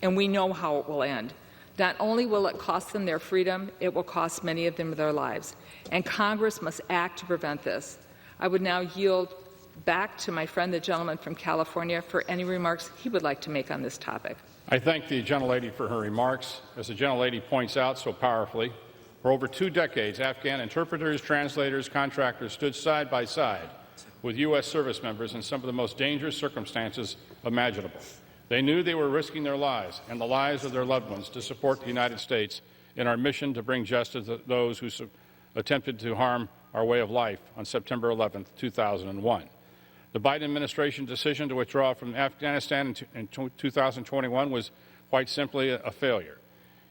and we know how it will end. Not only will it cost them their freedom, it will cost many of them their lives, and Congress must act to prevent this. I would now yield back to my friend, the gentleman from California, for any remarks he would like to make on this topic. I thank the gentlelady for her remarks. As the gentlelady points out so powerfully, for over 2 decades, Afghan interpreters, translators, contractors stood side by side with U.S. service members in some of the most dangerous circumstances imaginable. They knew they were risking their lives and the lives of their loved ones to support the United States in our mission to bring justice to those who attempted to harm our way of life on September 11, 2001. The Biden administration decision to withdraw from Afghanistan in 2021 was quite simply a failure.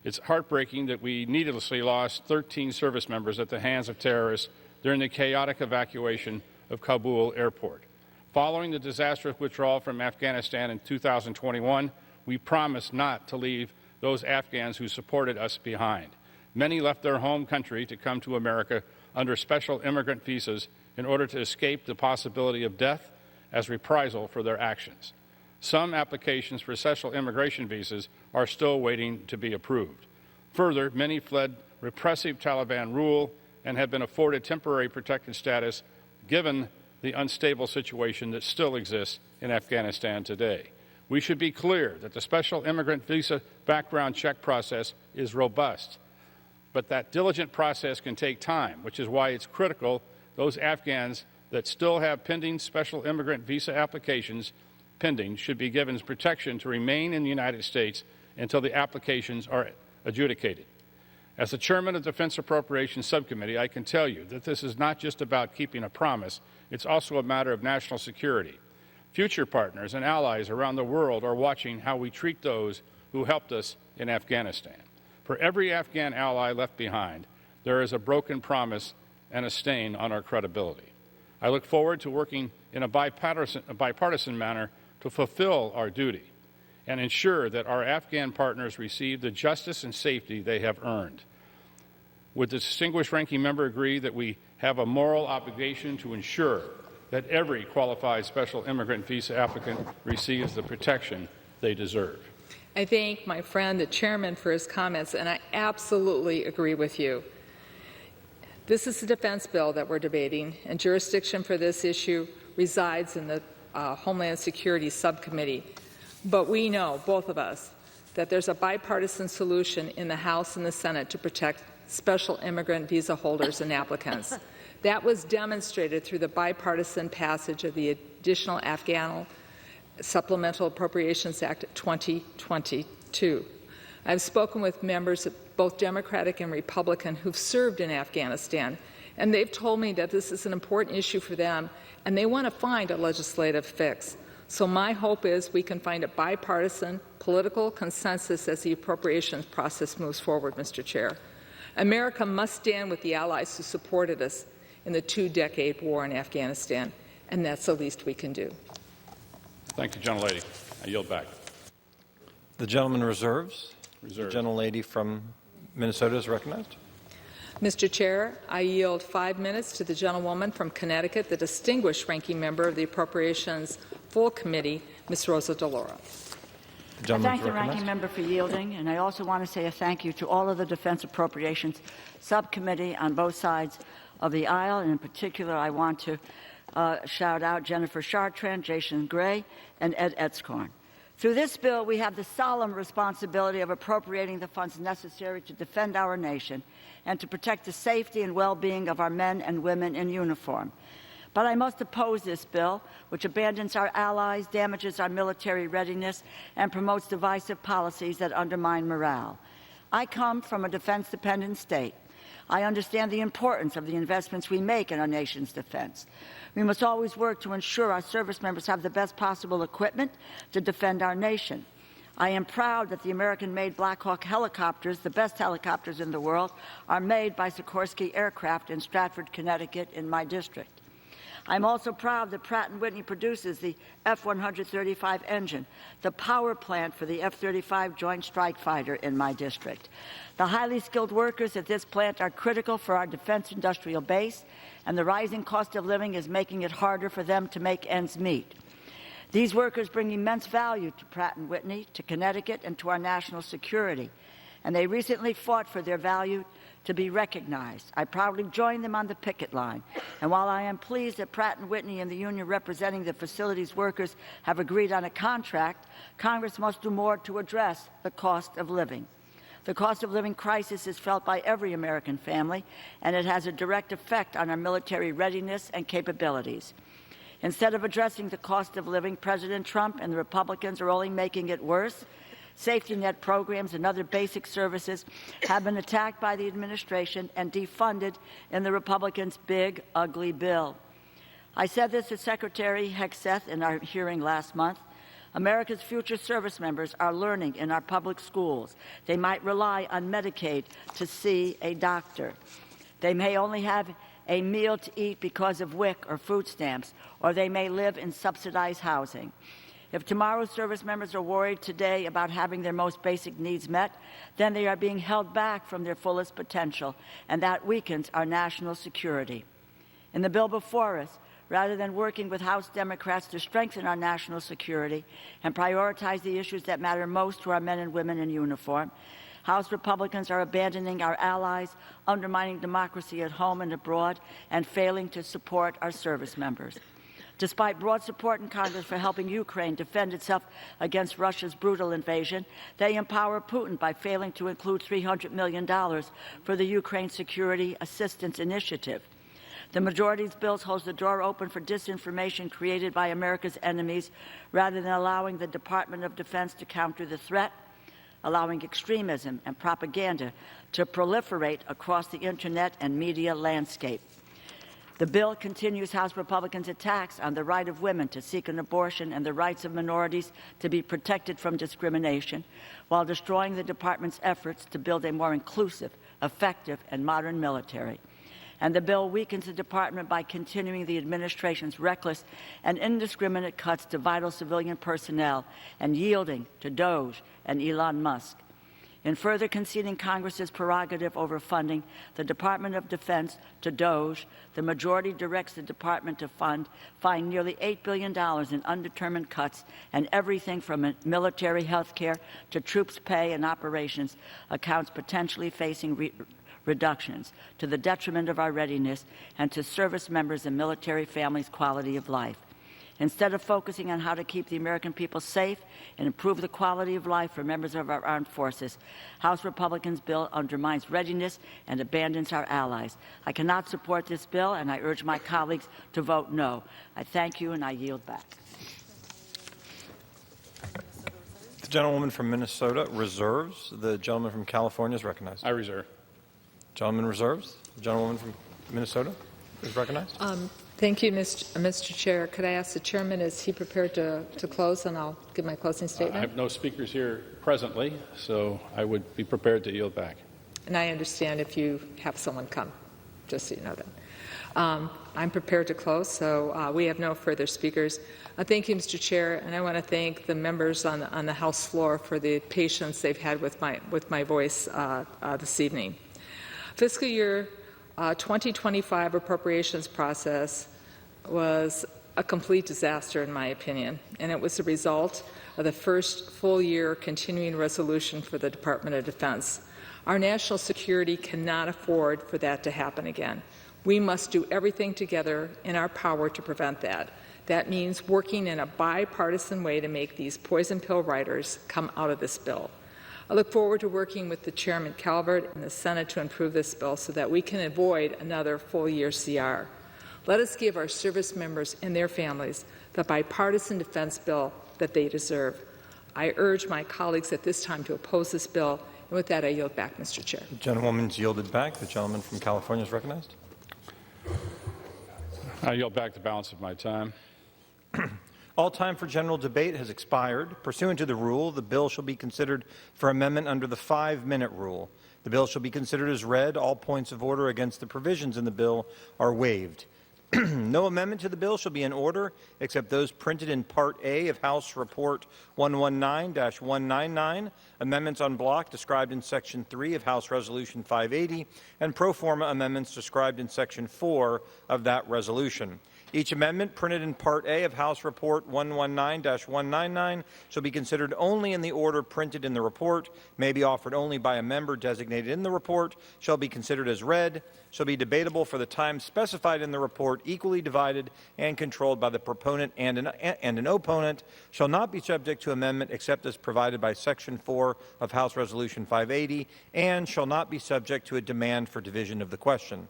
It's heartbreaking that we needlessly lost 13 service members at the hands of terrorists during the chaotic evacuation of Kabul airport. Following the disastrous withdrawal from Afghanistan in 2021, we promised not to leave those Afghans who supported us behind. Many left their home country to come to America under special immigrant visas in order to escape the possibility of death as reprisal for their actions. Some applications for special immigration visas are still waiting to be approved. Further, many fled repressive Taliban rule and have been afforded temporary protected status given the unstable situation that still exists in Afghanistan today. We should be clear that the special immigrant visa background check process is robust, but that diligent process can take time, which is why it's critical those Afghans that still have pending special immigrant visa applications pending should be given protection to remain in the United States until the applications are adjudicated. As the chairman of the Defense Appropriations Subcommittee, I can tell you that this is not just about keeping a promise, it's also a matter of national security. Future partners and allies around the world are watching how we treat those who helped us in Afghanistan. For every Afghan ally left behind, there is a broken promise and a stain on our credibility. I look forward to working in a bipartisan manner to fulfill our duty and ensure that our Afghan partners receive the justice and safety they have earned. Would the distinguished ranking member agree that we have a moral obligation to ensure that every qualified special immigrant visa applicant receives the protection they deserve? I thank my friend, the chairman, for his comments, and I absolutely agree with you. This is a defense bill that we're debating, and jurisdiction for this issue resides in the Homeland Security Subcommittee. But we know, both of us, that there's a bipartisan solution in the House and the Senate to protect special immigrant visa holders and applicants. That was demonstrated through the bipartisan passage of the additional Afghan Supplemental Appropriations Act of 2022. I've spoken with members of both Democratic and Republican who've served in Afghanistan, and they've told me that this is an important issue for them, and they want to find a legislative fix. So my hope is we can find a bipartisan political consensus as the appropriations process moves forward, Mr. Chair. America must stand with the allies who supported us in the 2-decade war in Afghanistan, and that's the least we can do. Thank you, gentlelady. I yield back. The gentleman reserves. The gentlelady from Minnesota is recognized. Mr. Chair, I yield 5 minutes to the gentlewoman from Connecticut, the distinguished ranking member of the Appropriations Full Committee, Ms. Rosa DeLauro. I thank the ranking member for yielding, and I also want to say a thank you to all of the Defense Appropriations Subcommittee on both sides of the aisle, and in particular I want to shout out Jennifer Chartrand, Jason Gray, and Ed Etzkorn. Through this bill, we have the solemn responsibility of appropriating the funds necessary to defend our nation and to protect the safety and well-being of our men and women in uniform. But I must oppose this bill, which abandons our allies, damages our military readiness, and promotes divisive policies that undermine morale. I come from a defense-dependent state. I understand the importance of the investments we make in our nation's defense. We must always work to ensure our service members have the best possible equipment to defend our nation. I am proud that the American-made Black Hawk helicopters, the best helicopters in the world, are made by Sikorsky Aircraft in Stratford, Connecticut, in my district. I'm also proud that Pratt & Whitney produces the F-135 engine, the power plant for the F-35 Joint Strike Fighter in my district. The highly skilled workers at this plant are critical for our defense industrial base, and the rising cost of living is making it harder for them to make ends meet. These workers bring immense value to Pratt & Whitney, to Connecticut, and to our national security, and they recently fought for their value to be recognized. I proudly joined them on the picket line, and while I am pleased that Pratt & Whitney and the union representing the facilities workers have agreed on a contract, Congress must do more to address the cost of living. The cost of living crisis is felt by every American family, and it has a direct effect on our military readiness and capabilities. Instead of addressing the cost of living, President Trump and the Republicans are only making it worse. Safety net programs and other basic services have been attacked by the administration and defunded in the Republicans' big, ugly bill. I said this to Secretary Hegseth in our hearing last month. America's future service members are learning in our public schools. They might rely on Medicaid to see a doctor. They may only have a meal to eat because of WIC or food stamps, or they may live in subsidized housing. If tomorrow's service members are worried today about having their most basic needs met, then they are being held back from their fullest potential, and that weakens our national security. In the bill before us, rather than working with House Democrats to strengthen our national security and prioritize the issues that matter most to our men and women in uniform, House Republicans are abandoning our allies, undermining democracy at home and abroad, and failing to support our service members. Despite broad support in Congress for helping Ukraine defend itself against Russia's brutal invasion, they empower Putin by failing to include $300 million for the Ukraine Security Assistance Initiative. The majority's bills holds the door open for disinformation created by America's enemies rather than allowing the Department of Defense to counter the threat, allowing extremism and propaganda to proliferate across the Internet and media landscape. The bill continues House Republicans' attacks on the right of women to seek an abortion and the rights of minorities to be protected from discrimination, while destroying the department's efforts to build a more inclusive, effective, and modern military. And the bill weakens the department by continuing the administration's reckless and indiscriminate cuts to vital civilian personnel and yielding to DOGE and Elon Musk. In further conceding Congress's prerogative over funding the Department of Defense to DOGE, the majority directs the department to find nearly $8 billion in undetermined cuts, and everything from military health care to troops' pay and operations accounts potentially facing reductions to the detriment of our readiness and to service members and military families' quality of life. Instead of focusing on how to keep the American people safe and improve the quality of life for members of our armed forces, House Republicans' bill undermines readiness and abandons our allies. I cannot support this bill, and I urge my colleagues to vote no. I thank you, and I yield back. The gentlewoman from Minnesota reserves. The gentleman from California is recognized. I reserve. Gentleman reserves. The gentlewoman from Minnesota is recognized. Thank you, Mr. Chair. Could I ask the chairman, is he prepared to close, and I'll give my closing statement? I have no speakers here presently, so I would be prepared to yield back. And I understand if you have someone come, just so you know that. I'm prepared to close, so we have no further speakers. Thank you, Mr. Chair, and I want to thank the members on the House floor for the patience they've had with my voice this evening. Fiscal year 2025 appropriations process was a complete disaster, in my opinion, and it was the result of the first full-year continuing resolution for the Department of Defense. Our national security cannot afford for that to happen again. We must do everything together in our power to prevent that. That means working in a bipartisan way to make these poison pill writers come out of this bill. I look forward to working with the Chairman Calvert and the Senate to improve this bill so that we can avoid another full-year CR. Let us give our service members and their families the bipartisan defense bill that they deserve. I urge my colleagues at this time to oppose this bill, and with that I yield back, Mr. Chair. The gentlewoman's yielded back. The gentleman from California is recognized. I yield back the balance of my time. All time for general debate has expired. Pursuant to the rule, the bill shall be considered for amendment under the 5-minute rule. The bill shall be considered as read. All points of order against the provisions in the bill are waived. No amendment to the bill shall be in order except those printed in Part A of House Report 119-199, amendments on block described in Section 3 of House Resolution 580, and pro forma amendments described in Section 4 of that resolution. Each amendment printed in Part A of House Report 119-199 shall be considered only in the order printed in the report, may be offered only by a member designated in the report, shall be considered as read, shall be debatable for the time specified in the report, equally divided and controlled by the proponent and an opponent, shall not be subject to amendment except as provided by Section 4 of House Resolution 580, and shall not be subject to a demand for division of the question.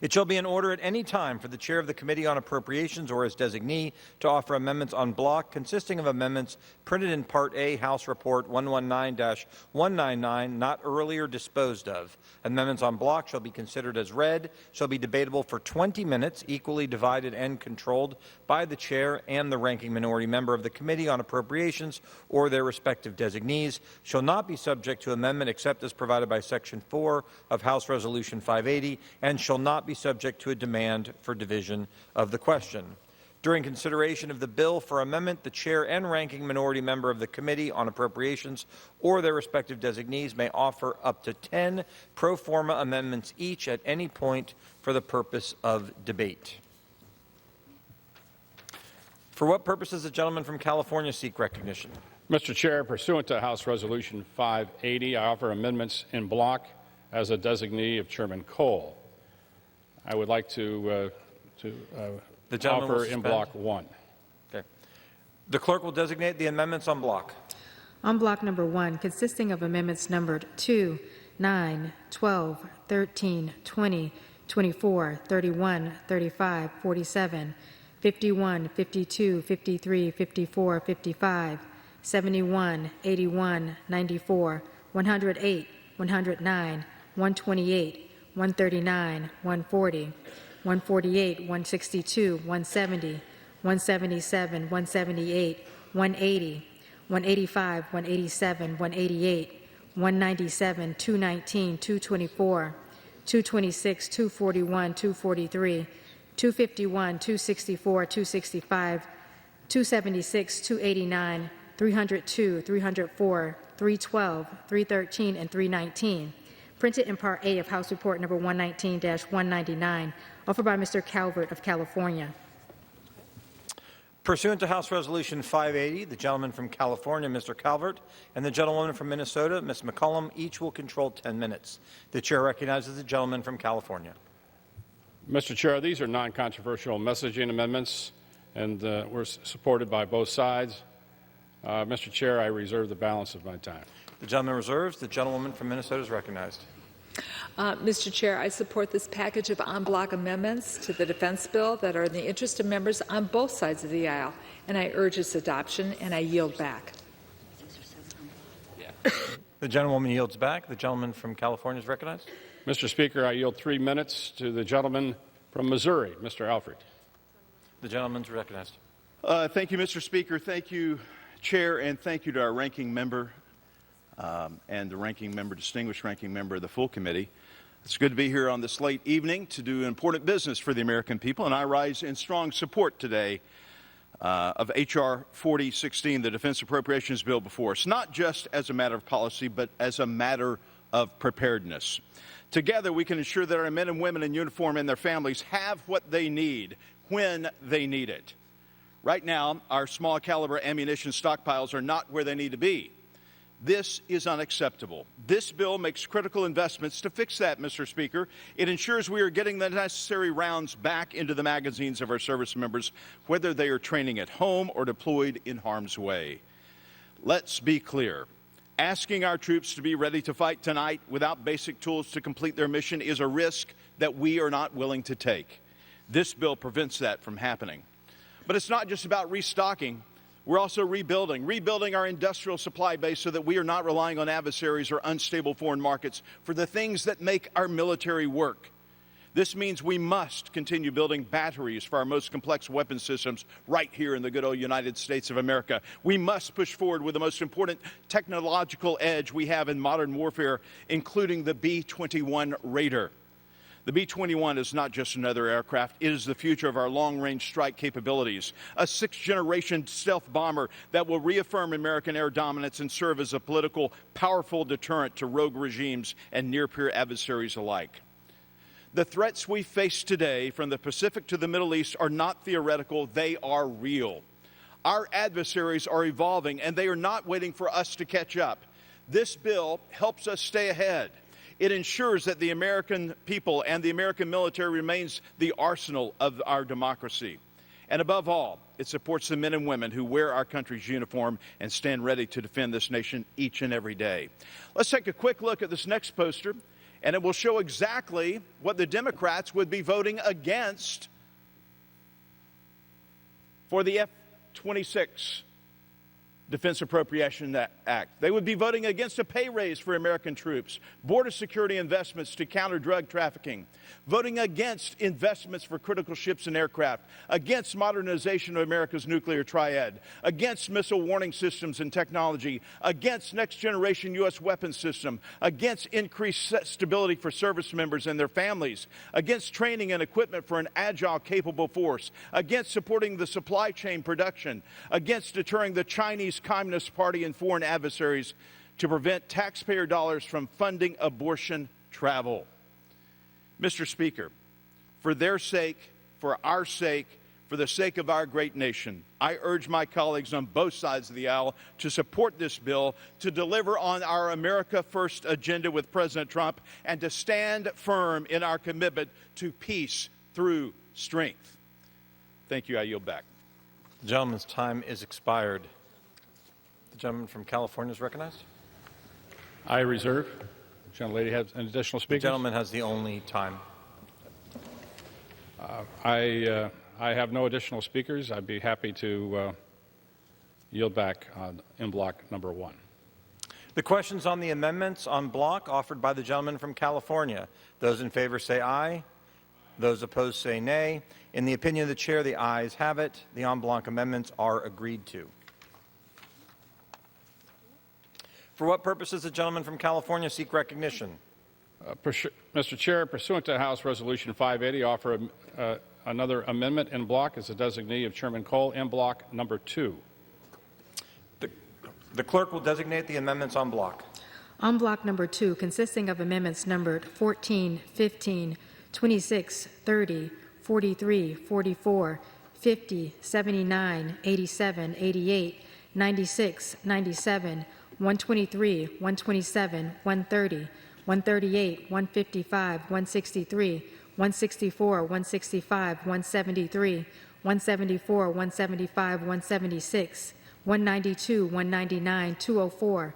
It shall be in order at any time for the Chair of the Committee on Appropriations or his designee to offer amendments en bloc consisting of amendments printed in Part A, House Report 119-199, not earlier disposed of. Amendments en bloc shall be considered as read, shall be debatable for 20 minutes, equally divided and controlled by the Chair and the ranking minority member of the Committee on Appropriations or their respective designees, shall not be subject to amendment except as provided by Section 4 of House Resolution 580, and shall not be subject to a demand for division of the question. During consideration of the bill for amendment, the Chair and ranking minority member of the Committee on Appropriations or their respective designees may offer up to 10 pro forma amendments each at any point for the purpose of debate. For what purpose does the gentleman from California seek recognition? Mr. Chair, pursuant to House Resolution 580, I offer amendments in block as a designee of Chairman Cole. I would like to offer in block 1. Okay. The clerk will designate the amendments en bloc. On block number 1, consisting of amendments numbered 2, 9, 12, 13, 20, 24, 31, 35, 47, 51, 52, 53, 54, 55, 71, 81, 94, 108, 109, 128, 139, 140, 148, 162, 170, 177, 178, 180, 185, 187, 188, 197, 219, 224, 226, 241, 243, 251, 264, 265, 276, 289, 302, 304, 312, 313, and 319. Printed in Part A of House Report number 119-199, offered by Mr. Calvert of California. Pursuant to House Resolution 580, the gentleman from California, Mr. Calvert, and the gentlewoman from Minnesota, Ms. McCollum, each will control 10 minutes. The Chair recognizes the gentleman from California. Mr. Chair, these are non-controversial messaging amendments, and were supported by both sides. Mr. Chair, I reserve the balance of my time. The gentleman reserves. The gentlewoman from Minnesota is recognized. Mr. Chair, I support this package of en bloc amendments to the defense bill that are in the interest of members on both sides of the aisle, and I urge its adoption, and I yield back. The gentlewoman yields back. The gentleman from California is recognized. Mr. Speaker, I yield 3 minutes to the gentleman from Missouri, Mr. Alfred. The gentleman is recognized. Thank you, Mr. Speaker. Thank you, Chair, and thank you to our ranking member and the distinguished ranking member of the full committee. It's good to be here on this late evening to do important business for the American people, and I rise in strong support today of H.R. 4016, the Defense Appropriations Bill before us, not just as a matter of policy, but as a matter of preparedness. Together, we can ensure that our men and women in uniform and their families have what they need when they need it. Right now, our small caliber ammunition stockpiles are not where they need to be. This is unacceptable. This bill makes critical investments to fix that, Mr. Speaker. It ensures we are getting the necessary rounds back into the magazines of our service members, whether they are training at home or deployed in harm's way. Let's be clear. Asking our troops to be ready to fight tonight without basic tools to complete their mission is a risk that we are not willing to take. This bill prevents that from happening. But it's not just about restocking. We're also rebuilding our industrial supply base so that we are not relying on adversaries or unstable foreign markets for the things that make our military work. This means we must continue building batteries for our most complex weapon systems right here in the good old United States of America. We must push forward with the most important technological edge we have in modern warfare, including the B-21 Raider. The B-21 is not just another aircraft. It is the future of our long-range strike capabilities, a sixth-generation stealth bomber that will reaffirm American air dominance and serve as a powerful deterrent to rogue regimes and near-peer adversaries alike. The threats we face today, from the Pacific to the Middle East, are not theoretical, they are real. Our adversaries are evolving, and they are not waiting for us to catch up. This bill helps us stay ahead. It ensures that the American people and the American military remains the arsenal of our democracy. And above all, it supports the men and women who wear our country's uniform and stand ready to defend this nation each and every day. Let's take a quick look at this next poster, and it will show exactly what the Democrats would be voting against for the F-26 Defense Appropriation Act. They would be voting against a pay raise for American troops, border security investments to counter drug trafficking, voting against investments for critical ships and aircraft, against modernization of America's nuclear triad, against missile warning systems and technology, against next-generation U.S. weapons system, against increased stability for service members and their families, against training and equipment for an agile, capable force, against supporting the supply chain production, against deterring the Chinese Communist Party and foreign adversaries to prevent taxpayer dollars from funding abortion travel. Mr. Speaker, for their sake, for our sake, for the sake of our great nation, I urge my colleagues on both sides of the aisle to support this bill, to deliver on our America First agenda with President Trump, and to stand firm in our commitment to peace through strength. Thank you. I yield back. The gentleman's time is expired. The gentleman from California is recognized. I reserve. The gentlelady has an additional speaker. The gentleman has the only time. I have no additional speakers. I'd be happy to yield back in block number 1. The questions on the amendments on block offered by the gentleman from California. Those in favor say aye. Those opposed say nay. In the opinion of the chair, the ayes have it. The en bloc amendments are agreed to. For what purpose does the gentleman from California seek recognition? Mr. Chair, pursuant to House Resolution 580, offer another amendment in block as a designee of Chairman Cole in block number 2. The clerk will designate the amendments en bloc. En bloc number 2, consisting of amendments numbered 14, 15, 26, 30, 43, 44, 50, 79, 87, 88, 96, 97, 123, 127, 130, 138, 155, 163, 164, 165, 173, 174, 175, 176, 192, 199, 204,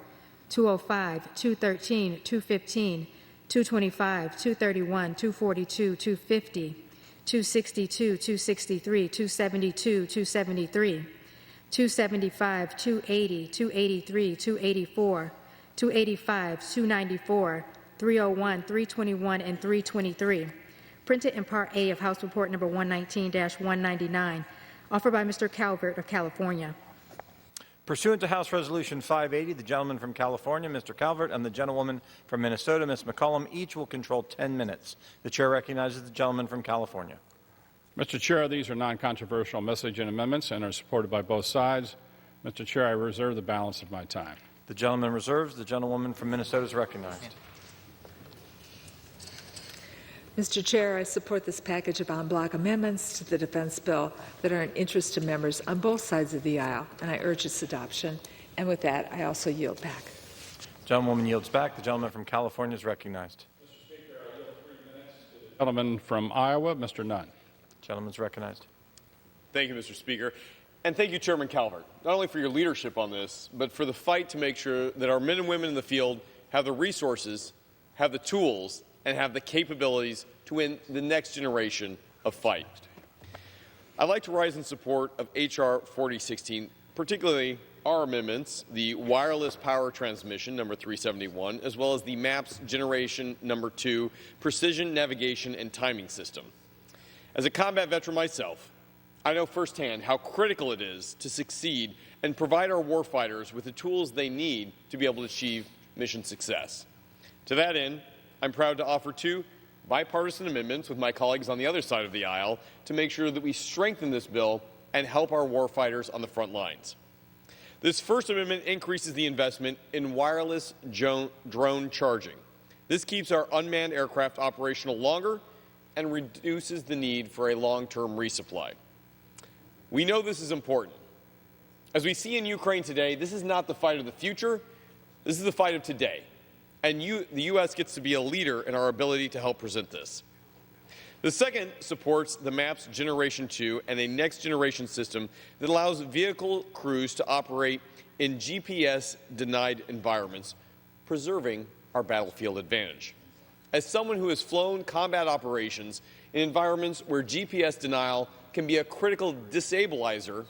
205, 213, 215, 225, 231, 242, 250, 262, 263, 272, 273, 275, 280, 283, 284, 285, 294, 301, 321, and 323. Printed in Part A of House Report Number 119-199, offered by Mr. Calvert of California. Pursuant to House Resolution 580, the gentleman from California, Mr. Calvert, and the gentlewoman from Minnesota, Ms. McCollum, each will control 10 minutes. The chair recognizes the gentleman from California. Mr. Chair, these are non-controversial message and amendments and are supported by both sides. Mr. Chair, I reserve the balance of my time. The gentleman reserves. The gentlewoman from Minnesota is recognized. Mr. Chair, I support this package of en bloc amendments to the defense bill that are in interest to members on both sides of the aisle, and I urge its adoption. And with that, I also yield back. The gentlewoman yields back. The gentleman from California is recognized. Mr. Speaker, I yield 3 minutes to the gentleman from Iowa, Mr. Nunn. The gentleman is recognized. Thank you, Mr. Speaker. And thank you, Chairman Calvert, not only for your leadership on this, but for the fight to make sure that our men and women in the field have the resources, have the tools, and have the capabilities to win the next generation of fight. I'd like to rise in support of H.R. 4016, particularly our amendments, the wireless power transmission, number 371, as well as the MAPS generation number 2, precision navigation and timing system. As a combat veteran myself, I know firsthand how critical it is to succeed and provide our warfighters with the tools they need to be able to achieve mission success. To that end, I'm proud to offer 2 bipartisan amendments with my colleagues on the other side of the aisle to make sure that we strengthen this bill and help our warfighters on the front lines. This first amendment increases the investment in wireless drone charging. This keeps our unmanned aircraft operational longer and reduces the need for a long-term resupply. We know this is important. As we see in Ukraine today, this is not the fight of the future, this is the fight of today. And the U.S. gets to be a leader in our ability to help present this. The second supports the MAP's Generation 2 and a next-generation system that allows vehicle crews to operate in GPS-denied environments, preserving our battlefield advantage. As someone who has flown combat operations in environments where GPS denial can be a critical destabilizer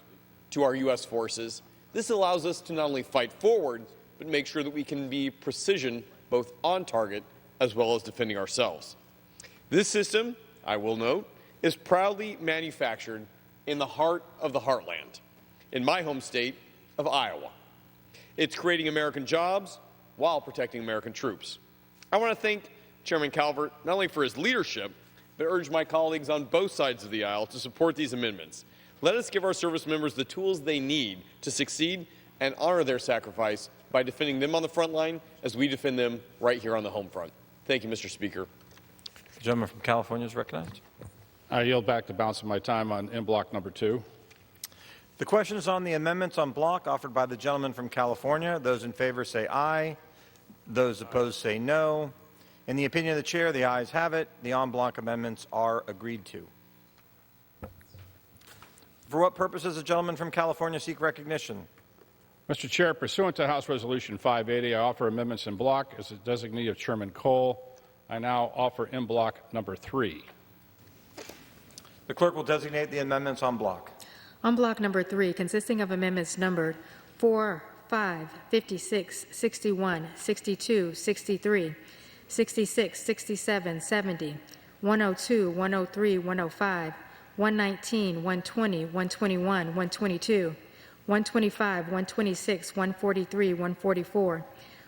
to our U.S. forces, this allows us to not only fight forward, but make sure that we can be precision both on target as well as defending ourselves. This system, I will note, is proudly manufactured in the heart of the heartland, in my home state of Iowa. It's creating American jobs while protecting American troops. I want to thank Chairman Calvert not only for his leadership, but urge my colleagues on both sides of the aisle to support these amendments. Let us give our service members the tools they need to succeed and honor their sacrifice by defending them on the front line as we defend them right here on the home front. Thank you, Mr. Speaker. The gentleman from California is recognized. I yield back the balance of my time on in block number 2. The question is on the amendments on block offered by the gentleman from California. Those in favor say aye. Those opposed say no. In the opinion of the chair, the ayes have it. The en bloc amendments are agreed to. For what purpose does the gentleman from California seek recognition? Mr. Chair, pursuant to House Resolution 580, I offer amendments in block as a designee of Chairman Cole. I now offer in block number 3. The clerk will designate the amendments en bloc. On block number 3, consisting of amendments numbered 4, 5, 56, 61, 62, 63, 66, 67, 70, 102, 103, 105, 119, 120, 121, 122, 125, 126, 143, 144,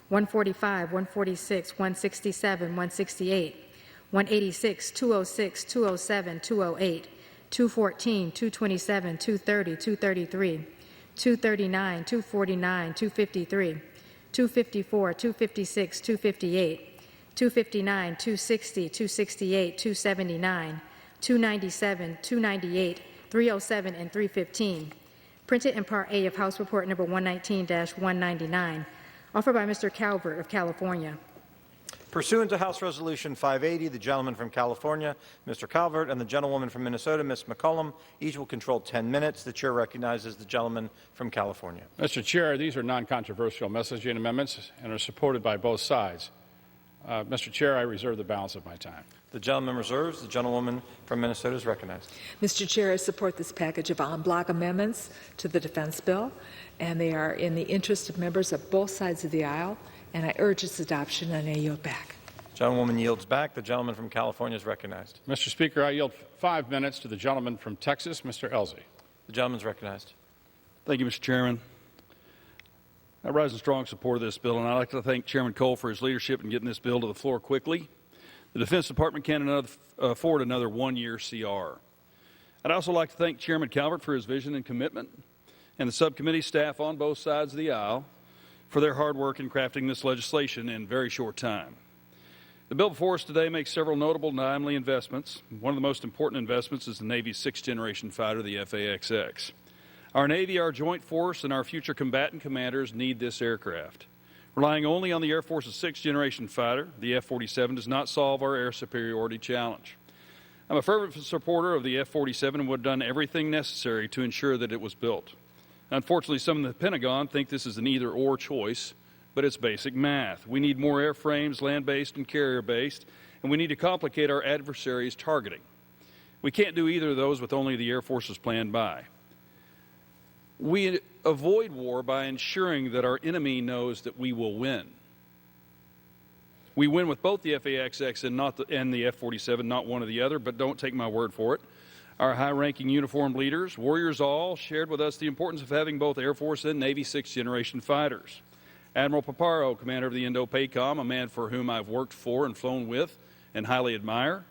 145, 146, 167, 168, 186, 206, 207, 208, 214, 227, 230, 233, 239, 249, 253, 254, 256, 258, 259, 260, 268, 279, 297, 298, 307, and 315. Printed in Part A of House Report Number 119-199, offered by Mr. Calvert of California. Pursuant to House Resolution 580, the gentleman from California, Mr. Calvert, and the gentlewoman from Minnesota, Ms. McCollum, each will control 10 minutes. The chair recognizes the gentleman from California. Mr. Chair, these are non-controversial messaging amendments and are supported by both sides. Mr. Chair, I reserve the balance of my time. The gentleman reserves. The gentlewoman from Minnesota is recognized. Mr. Chair, I support this package of en bloc amendments to the defense bill, and they are in the interest of members of both sides of the aisle, and I urge its adoption, and I yield back. Gentlewoman yields back. The gentleman from California is recognized. Mr. Speaker, I yield 5 minutes to the gentleman from Texas, Mr. Elsie. The gentleman is recognized. Thank you, Mr. Chairman. I rise in strong support of this bill, and I'd like to thank Chairman Cole for his leadership in getting this bill to the floor quickly. The Defense Department can afford another one-year CR. I'd also like to thank Chairman Calvert for his vision and commitment, and the subcommittee staff on both sides of the aisle for their hard work in crafting this legislation in a very short time. The bill before us today makes several notable and timely investments. One of the most important investments is the Navy's sixth-generation fighter, the F/A-XX. Our Navy, our joint force, and our future combatant commanders need this aircraft. Relying only on the Air Force's sixth-generation fighter, the F-47, does not solve our air superiority challenge. I'm a fervent supporter of the F-47 and would have done everything necessary to ensure that it was built. Unfortunately, some in the Pentagon think this is an either-or choice, but it's basic math. We need more airframes, land-based and carrier-based, and we need to complicate our adversaries' targeting. We can't do either of those with only the Air Force's plan by. We avoid war by ensuring that our enemy knows that we will win. We win with both the F/A-XX and the F-47, not one or the other, but don't take my word for it. Our high-ranking uniformed leaders, warriors all, shared with us the importance of having both Air Force and Navy sixth-generation fighters. Admiral Paparo, commander of the Indo-PACOM, a man for whom I've worked for and flown with and highly admire.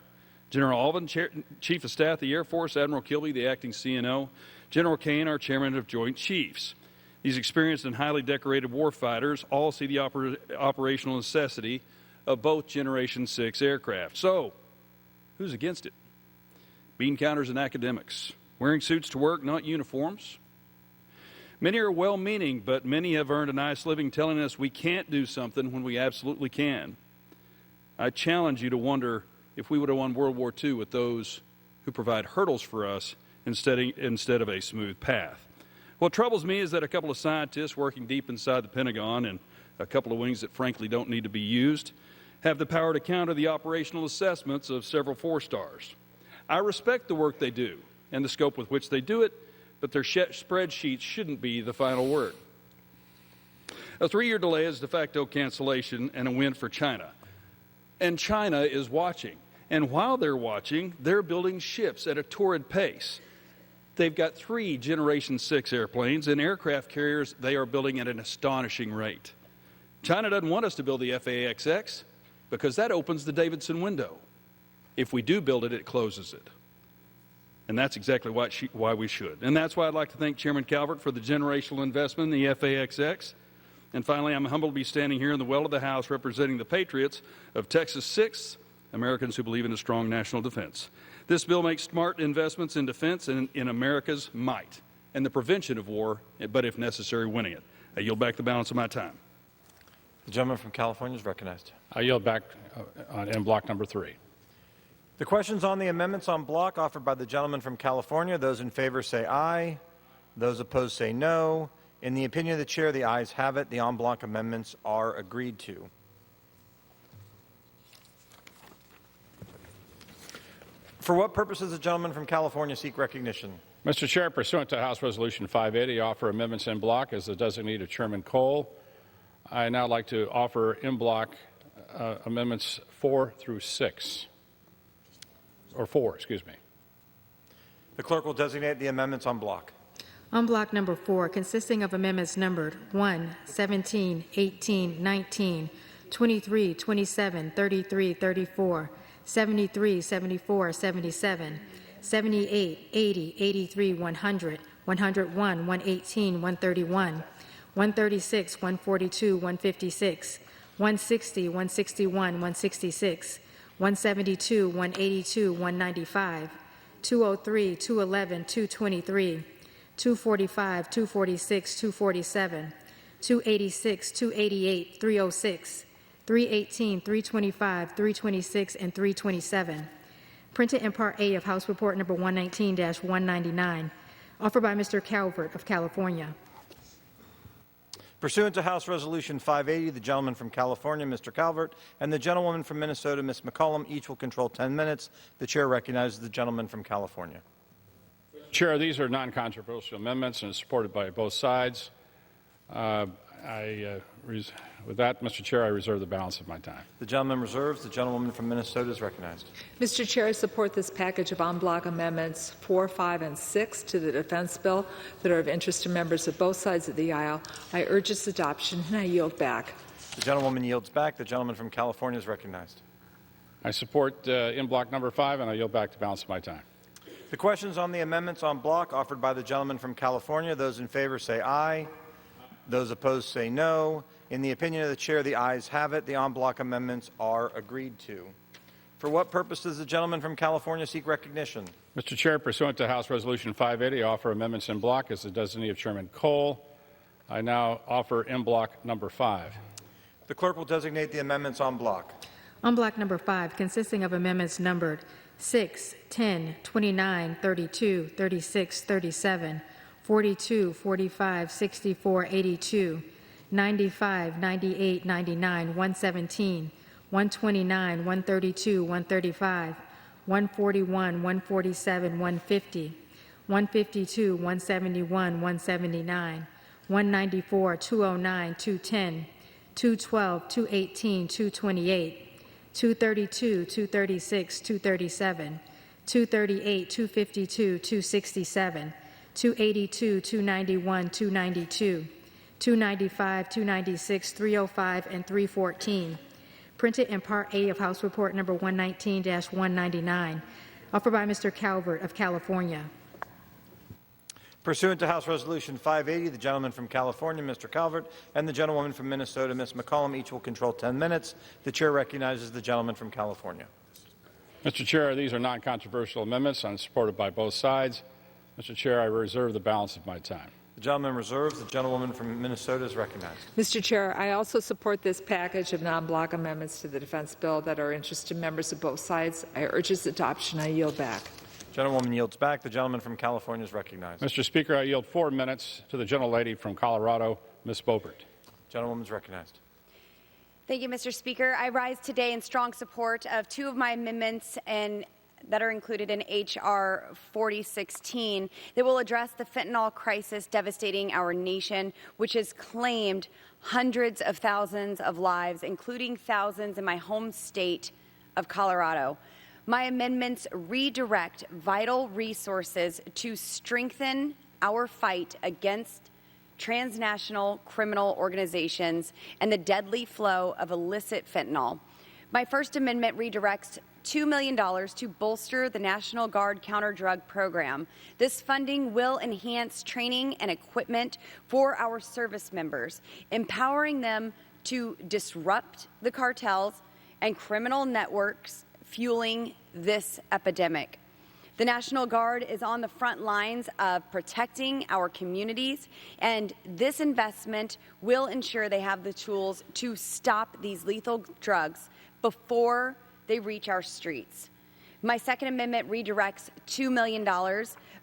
General Alvin, Chief of Staff of the Air Force, Admiral Kilby, the acting CNO, General Kane, our Chairman of Joint Chiefs. These experienced and highly decorated warfighters all see the operational necessity of both Generation 6 aircraft. So, who's against it? bean counters, and academics, wearing suits to work, not uniforms. Many are well-meaning, but many have earned a nice living telling us we can't do something when we absolutely can. I challenge you to wonder if we would have won World War II with those who provide hurdles for us instead of a smooth path. What troubles me is that a couple of scientists working deep inside the Pentagon and a couple of wings that frankly don't need to be used have the power to counter the operational assessments of several 4-stars. I respect the work they do and the scope with which they do it, but their spreadsheets shouldn't be the final word. A 3-year delay is de facto cancellation and a win for China. And China is watching. And while they're watching, they're building ships at a torrid pace. They've got 3 Generation 6 airplanes and aircraft carriers they are building at an astonishing rate. China doesn't want us to build the FA-XX because that opens the Davidson window. If we do build it, it closes it. And that's exactly why we should. And that's why I'd like to thank Chairman Calvert for the generational investment in the FA-XX. And finally, I'm humbled to be standing here in the well of the House representing the patriots of Texas 6, Americans who believe in a strong national defense. This bill makes smart investments in defense and in America's might and the prevention of war, but if necessary, winning it. I yield back the balance of my time. The gentleman from California is recognized. I yield back on block number 3. The questions on the amendments on block offered by the gentleman from California. Those in favor say aye. Those opposed say no. In the opinion of the chair, the ayes have it. The en bloc amendments are agreed to. For what purpose does the gentleman from California seek recognition? Mr. Chair, pursuant to House Resolution 580, offer amendments en bloc as the designee of Chairman Cole. I now like to offer en bloc amendments 4 through 6. Or 4, excuse me. The clerk will designate the amendments on block. On block number 4, consisting of amendments numbered 1, 17, 18, 19, 23, 27, 33, 34, 73, 74, 77, 78, 80, 83, 100, 101, 118, 131, 136, 142, 156, 160, 161, 166, 172, 182, 195, 203, 211, 223, 245, 246, 247, 286, 288, 306, 318, 325, 326, and 327. Printed in Part A of House Report Number 119-199, offered by Mr. Calvert of California. Pursuant to House Resolution 580, the gentleman from California, Mr. Calvert, and the gentlewoman from Minnesota, Ms. McCollum, each will control 10 minutes. The chair recognizes the gentleman from California. Chair, these are non-controversial amendments and supported by both sides. With that, Mr. Chair, I reserve the balance of my time. The gentleman reserves. The gentlewoman from Minnesota is recognized. Mr. Chair, I support this package of en bloc amendments 4, 5, and 6 to the defense bill that are of interest to members of both sides of the aisle. I urge its adoption, and I yield back. The gentlewoman yields back. The gentleman from California is recognized. I support en bloc number 5, and I yield back the balance of my time. The questions on the amendments on block offered by the gentleman from California. Those in favor say aye. Those opposed say no. In the opinion of the chair, the ayes have it. The en bloc amendments are agreed to. For what purpose does the gentleman from California seek recognition? Mr. Chair, pursuant to House Resolution 580, I offer amendments en bloc as the designee of Chairman Cole. I now offer en bloc number 5. The clerk will designate the amendments en bloc. On block number 5, consisting of amendments numbered 6, 10, 29, 32, 36, 37, 42, 45, 64, 82, 95, 98, 99, 117, 129, 132, 135, 141, 147, 150, 152, 171, 179, 194, 209, 210, 212, 218, 228, 232, 236, 237, 238, 252, 267, 282, 291, 292, 295, 296, 305, and 314. Printed in Part A of House Report Number 119-199, offered by Mr. Calvert of California. Pursuant to House Resolution 580, the gentleman from California, Mr. Calvert, and the gentlewoman from Minnesota, Ms. McCollum, each will control 10 minutes. The chair recognizes the gentleman from California. Mr. Chair, these are non-controversial amendments and supported by both sides. Mr. Chair, I reserve the balance of my time. The gentleman reserves. The gentlewoman from Minnesota is recognized. Mr. Chair, I also support this package of non-block amendments to the defense bill that are interested members of both sides. I urge its adoption. I yield back. Gentlewoman yields back. The gentleman from California is recognized. Mr. Speaker, I yield 4 minutes to the gentlelady from Colorado, Ms. Boebert. Gentlewoman is recognized. Thank you, Mr. Speaker. I rise today in strong support of 2 of my amendments that are included in H.R. 4016 that will address the fentanyl crisis devastating our nation, which has claimed hundreds of thousands of lives, including thousands in my home state of Colorado. My amendments redirect vital resources to strengthen our fight against transnational criminal organizations and the deadly flow of illicit fentanyl. My first amendment redirects $2 million to bolster the National Guard counter-drug program. This funding will enhance training and equipment for our service members, empowering them to disrupt the cartels and criminal networks fueling this epidemic. The National Guard is on the front lines of protecting our communities, and this investment will ensure they have the tools to stop these lethal drugs before they reach our streets. My second amendment redirects $2 million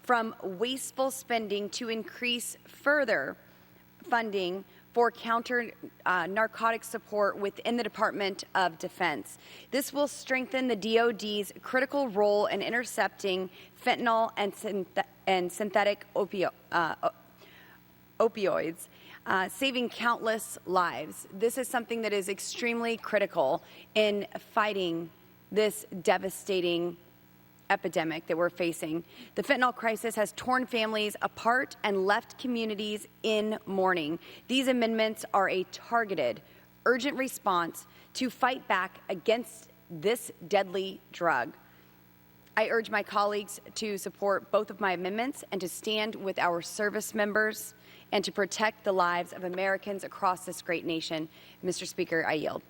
from wasteful spending to increase further funding for counter-narcotic support within the Department of Defense. This will strengthen the DoD's critical role in intercepting fentanyl and synthetic opioids, saving countless lives. This is something that is extremely critical in fighting this devastating epidemic that we're facing. The fentanyl crisis has torn families apart and left communities in mourning. These amendments are a targeted, urgent response to fight back against this deadly drug. I urge my colleagues to support both of my amendments and to stand with our service members and to protect the lives of Americans across this great nation. Mr. Speaker, I yield.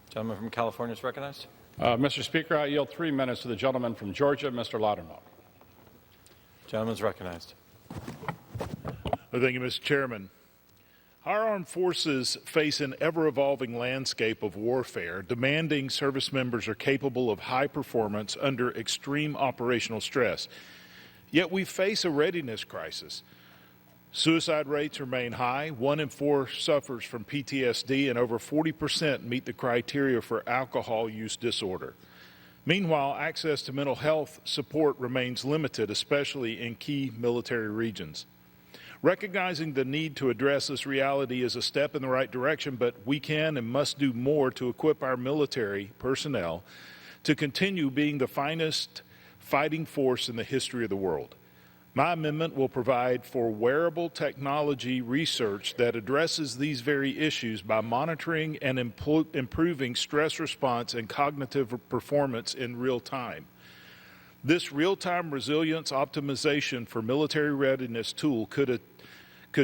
Gentleman from California is recognized. Mr. Speaker, I yield 3 minutes to the gentleman from Georgia, Mr. Loudermilk. Gentleman is recognized. Thank you, Mr. Chairman. Our armed forces face an ever-evolving landscape of warfare, demanding service members are capable of high performance under extreme operational stress. Yet we face a readiness crisis. Suicide rates remain high. 1 in 4 suffers from PTSD, and over 40% meet the criteria for alcohol use disorder. Meanwhile, access to mental health support remains limited, especially in key military regions. Recognizing the need to address this reality is a step in the right direction, but we can and must do more to equip our military personnel to continue being the finest fighting force in the history of the world. My amendment will provide for wearable technology research that addresses these very issues by monitoring and improving stress response and cognitive performance in real time. This real-time resilience optimization for military readiness tool could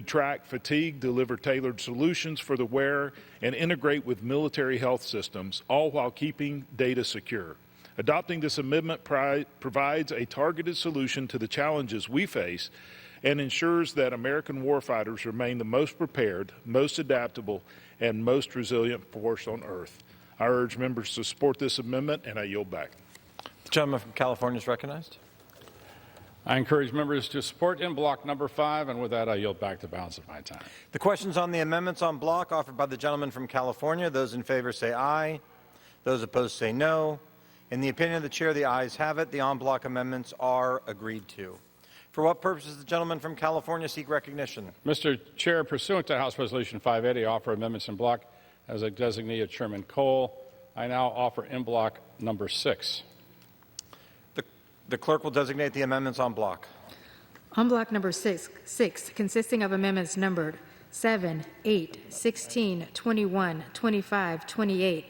track fatigue, deliver tailored solutions for the wearer, and integrate with military health systems, all while keeping data secure. Adopting this amendment provides a targeted solution to the challenges we face and ensures that American warfighters remain the most prepared, most adaptable, and most resilient force on earth. I urge members to support this amendment, and I yield back. The gentleman from California is recognized. I encourage members to support in block number 5, and with that, I yield back the balance of my time. The questions on the amendments on block offered by the gentleman from California. Those in favor say aye. Those opposed say no. In the opinion of the chair, the ayes have it. The en bloc amendments are agreed to. For what purpose does the gentleman from California seek recognition? Mr. Chair, pursuant to House Resolution 580, I offer amendments in block as a designee of Chairman Cole. I now offer in block number 6. The clerk will designate the amendments en bloc. En bloc number 6, consisting of amendments numbered 7, 8, 16, 21, 25, 28,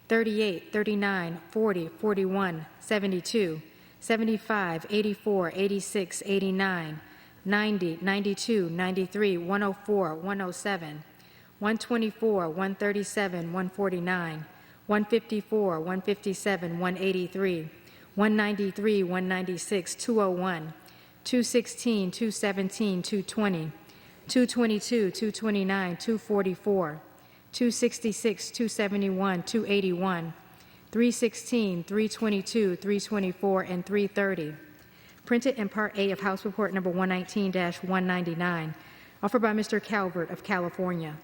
38, 39, 40, 41, 72, 75, 84, 86, 89, 90, 92, 93, 104, 107, 124, 137, 149, 154, 157, 183, 193, 196, 201, 216, 217, 220, 222, 229, 244, 266, 271, 281, 316, 322, 324, and 330. Printed in Part A of House Report Number 119-199, offered by Mr. Calvert of California.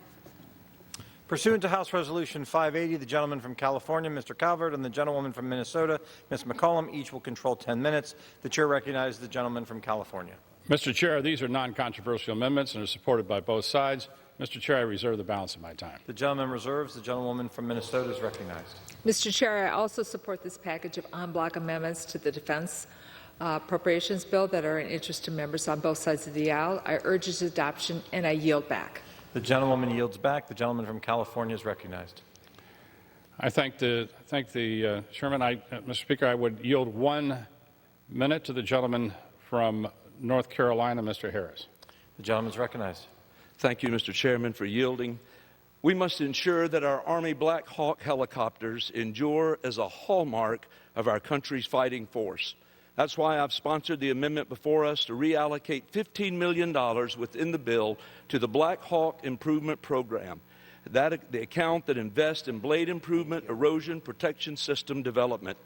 Pursuant to House Resolution 580, the gentleman from California, Mr. Calvert, and the gentlewoman from Minnesota, Ms. McCollum, each will control 10 minutes. The chair recognizes the gentleman from California. Mr. Chair, these are non-controversial amendments and are supported by both sides. Mr. Chair, I reserve the balance of my time. The gentleman reserves. The gentlewoman from Minnesota is recognized. Mr. Chair, I also support this package of en bloc amendments to the Defense Appropriations Bill that are in interest to members on both sides of the aisle. I urge its adoption, and I yield back. The gentlewoman yields back. The gentleman from California is recognized. I thank the chairman. Mr. Speaker, I would yield 1 minute to the gentleman from North Carolina, Mr. Harris. The gentleman is recognized. Thank you, Mr. Chairman, for yielding. We must ensure that our Army Black Hawk helicopters endure as a hallmark of our country's fighting force. That's why I've sponsored the amendment before us to reallocate $15 million within the bill to the Black Hawk Improvement Program, the account that invests in blade improvement, erosion protection system development.